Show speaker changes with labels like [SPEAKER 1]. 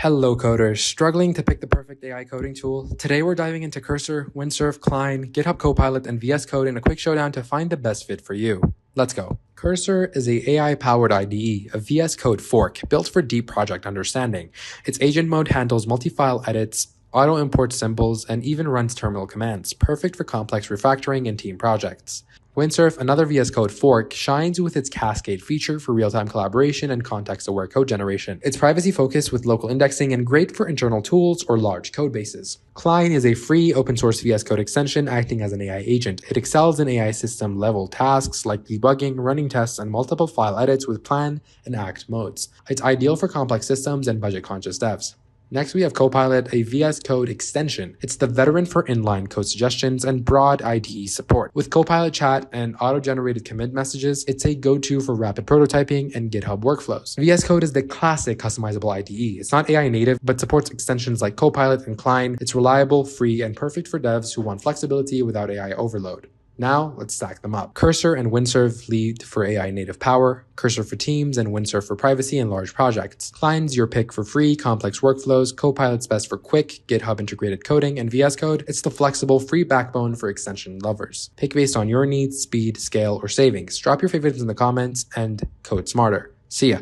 [SPEAKER 1] Hello coders, struggling to pick the perfect AI coding tool? Today we're diving into Cursor, Windsurf, Cline, GitHub Copilot, and VSCode in a quick showdown to find the best fit for you. Let's go. Cursor is a AI-powered IDE, a VSCode fork built for deep project understanding. Its agent mode handles multi-file edits, auto-imports symbols, and even runs terminal commands, perfect for complex refactoring and team projects. Windsurf, another VS Code fork, shines with its Cascade feature for real-time collaboration and context-aware code generation. It's privacy-focused with local indexing and great for internal tools or large code bases. Cline is a free open-source VS Code extension acting as an AI agent. It excels in AI system-level tasks like debugging, running tests, and multiple file edits with plan and act modes. It's ideal for complex systems and budget-conscious devs. Next, we have Copilot, a VS Code extension. It's the veteran for inline code suggestions and broad IDE support. With Copilot chat and auto-generated commit messages, it's a go-to for rapid prototyping and GitHub workflows. VS Code is the classic customizable IDE. It's not AI native, but supports extensions like Copilot and Cline. It's reliable, free, and perfect for devs who want flexibility without AI overload. Now, let's stack them up. Cursor and Windsurf lead for AI native power, Cursor for teams, and Windsurf for privacy and large projects. Cline's your pick for free, complex workflows, Copilot's best for quick, GitHub integrated coding, and VS Code, it's the flexible, free backbone for extension lovers. Pick based on your needs, speed, scale, or savings. Drop your favorites in the comments and code smarter. See ya.